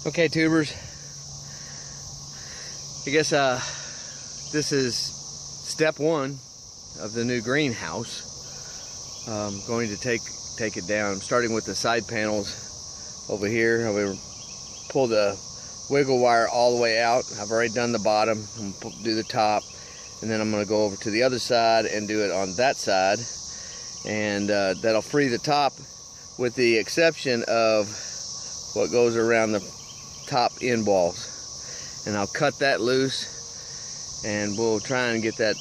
Okay, tubers, I guess this is step one of the new greenhouse. I'm going to take it down. I'm starting with the side panels over here. I'm going to pull the wiggle wire all the way out. I've already done the bottom. I'm going to do the top, and then I'm going to go over to the other side and do it on that side, and that'll free the top, with the exception of what goes around the top end walls. And I'll cut that loose, and we'll try and get that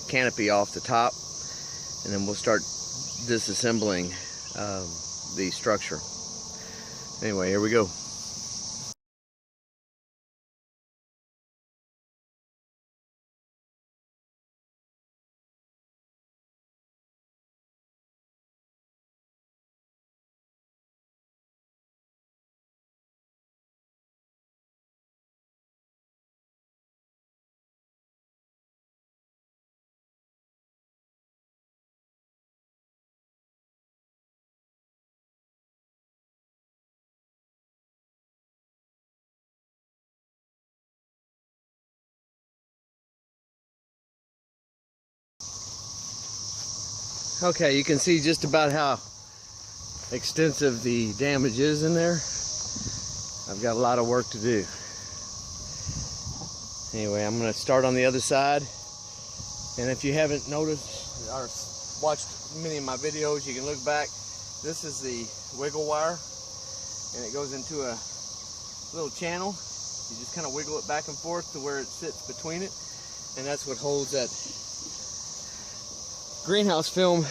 canopy off the top, and then we'll start disassembling the structure. Anyway, here we go. Okay, you can see just about how extensive the damage is in there. I've got a lot of work to do. Anyway, I'm going to start on the other side. And if you haven't noticed or watched many of my videos, you can look back. This is the wiggle wire, and it goes into a little channel. You just kind of wiggle it back and forth to where it sits between it, and that's what holds that greenhouse film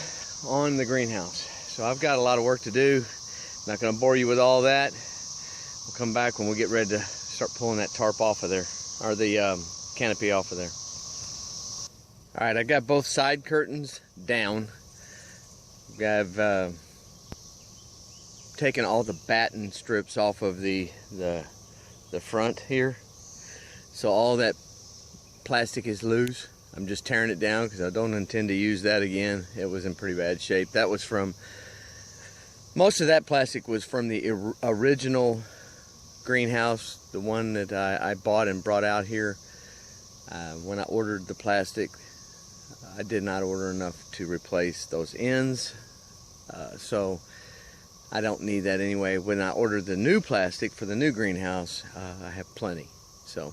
on the greenhouse. So I've got a lot of work to do. I'm not going to bore you with all that. We'll come back when we get ready to start pulling that tarp off of there, or the canopy off of there. All right, I've got both side curtains down. I've taken all the batten strips off of the front here, so all that plastic is loose. I'm just tearing it down because I don't intend to use that again. It was in pretty bad shape. That was from, most of that plastic was from the original greenhouse, the one that I bought and brought out here. When I ordered the plastic, I did not order enough to replace those ends, so I don't need that anyway. When I ordered the new plastic for the new greenhouse, I have plenty, so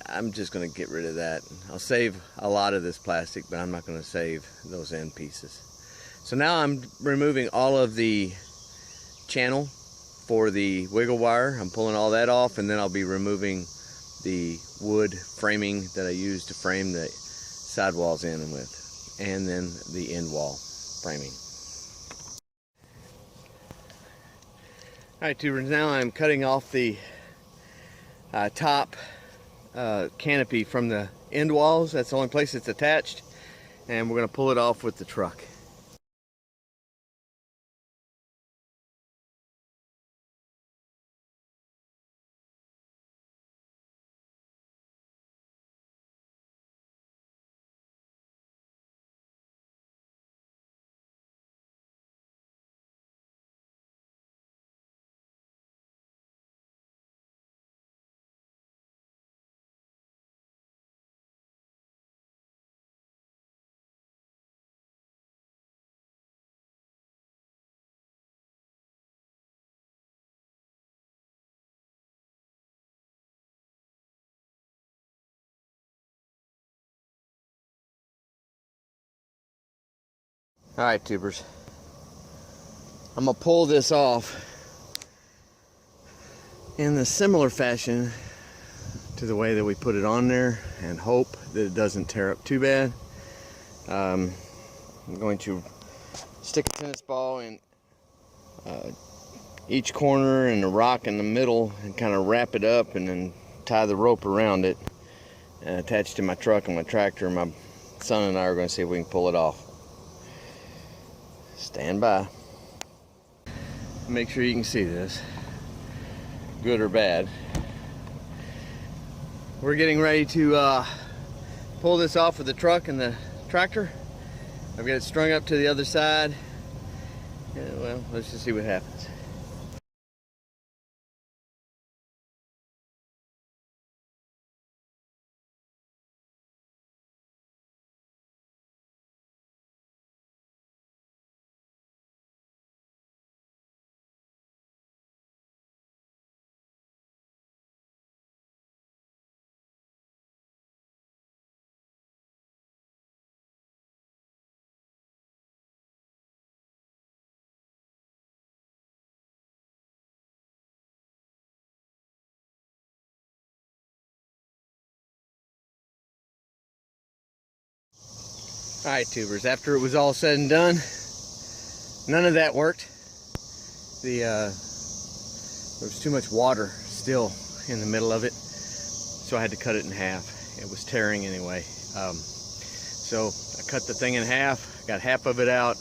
I'm just going to get rid of that. I'll save a lot of this plastic, but I'm not going to save those end pieces. So now I'm removing all of the channel for the wiggle wire. I'm pulling all that off, and then I'll be removing the wood framing that I used to frame the sidewalls in with, and then the end wall framing. Alright, tubers, now I'm cutting off the top canopy from the end walls. That's the only place it's attached, and we're going to pull it off with the truck. Alright, tubers, I'm going to pull this off in the similar fashion to the way that we put it on there, and hope that it doesn't tear up too bad. I'm going to stick a tennis ball in each corner and a rock in the middle, and kind of wrap it up, and then tie the rope around it and attach it to my truck and my tractor. My son and I are going to see if we can pull it off. Stand by. Make sure you can see this, good or bad. We're getting ready to pull this off with the truck and the tractor. I've got it strung up to the other side. Yeah, well, let's just see what happens. Alright, tubers, after it was all said and done, none of that worked. There was too much water still in the middle of it, so I had to cut it in half. It was tearing anyway. So I cut the thing in half, got half of it out.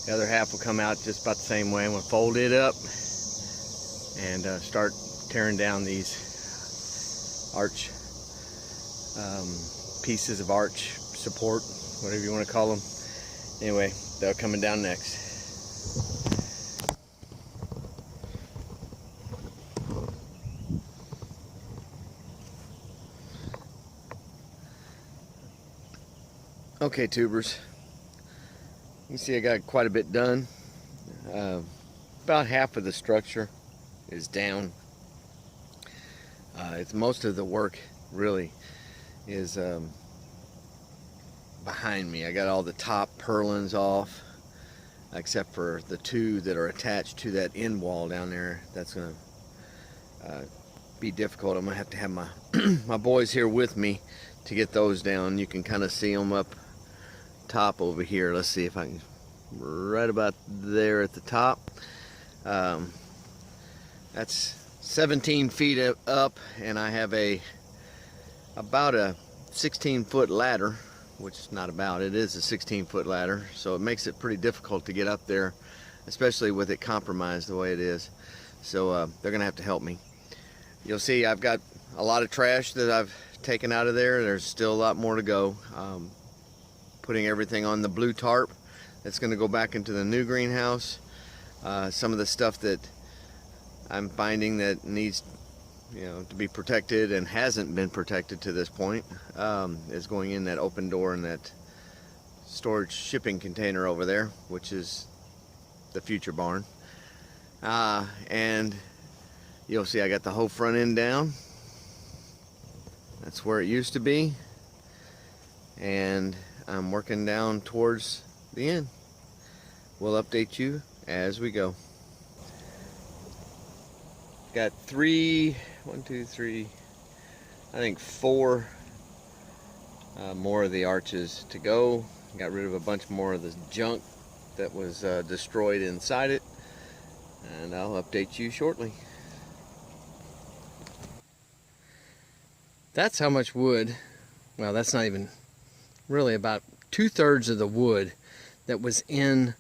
The other half will come out just about the same way. I'm going to fold it up and start tearing down these arch pieces of arch support, whatever you want to call them. Anyway, they're coming down next. Okay, tubers, you can see I got quite a bit done. About half of the structure is down. It's most of the work really is behind me. I got all the top purlins off, except for the two that are attached to that end wall down there. That's gonna be difficult. I'm gonna have to have my my boys here with me to get those down. You can kind of see them up top over here. Let's see if I can, right about there at the top. That's 17 feet up, and I have about a 16-foot ladder, which is not about, it is a 16-foot ladder, so it makes it pretty difficult to get up there, especially with it compromised the way it is. So they're gonna have to help me. You'll see I've got a lot of trash that I've taken out of there. There's still a lot more to go. Putting everything on the blue tarp that's going to go back into the new greenhouse. Some of the stuff that I'm finding that needs, to be protected and hasn't been protected to this point is going in that open door in that storage shipping container over there, which is the future barn. And you'll see I got the whole front end down. That's where it used to be, and I'm working down towards the end. We'll update you as we go. Got I think four more of the arches to go. Got rid of a bunch more of the junk that was destroyed inside it, and I'll update you shortly. That's how much wood, well, that's not even really, about 2/3 of the wood that was in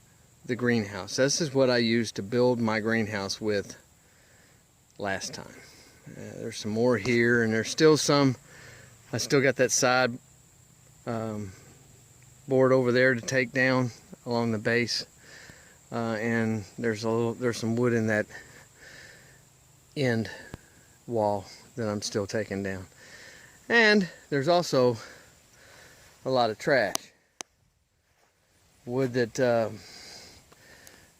the greenhouse. This is what I used to build my greenhouse with last time. There's some more here, and there's still some. I still got that side board over there to take down along the base, and there's some wood in that end wall that I'm still taking down. And there's also a lot of trash. Wood that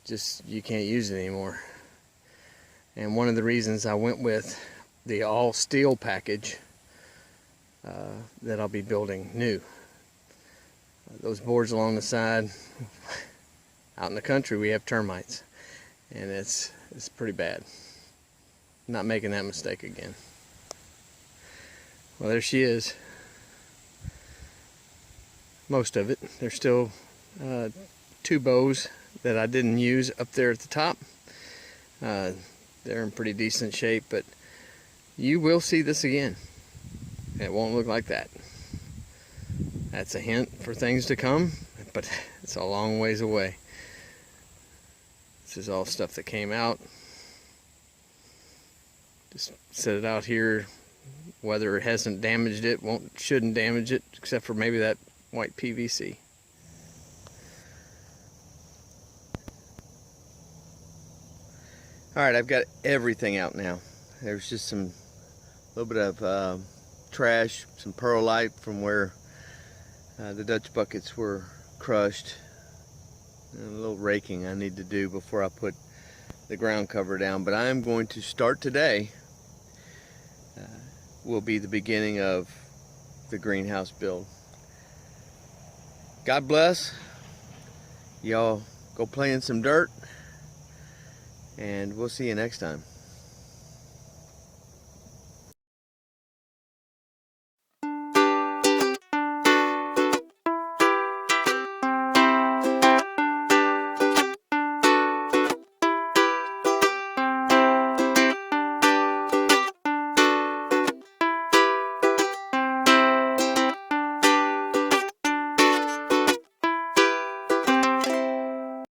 just, you can't use it anymore. And one of the reasons I went with the all steel package that I'll be building new. Those boards along the side, out in the country we have termites, and it's pretty bad. Not making that mistake again. Well, there she is. Most of it. There's still two bows that I didn't use up there at the top. They're in pretty decent shape, but you will see this again. It won't look like that. That's a hint for things to come, but it's a long ways away. This is all stuff that came out. Just set it out here. Whether it hasn't damaged it, shouldn't damage it, except for maybe that white PVC. Alright, I've got everything out now. There's just a little bit of trash, some perlite from where the Dutch buckets were crushed, and a little raking I need to do before I put the ground cover down. But I'm going to start today. Will be the beginning of the greenhouse build. God bless. Y'all go play in some dirt, and we'll see you next time.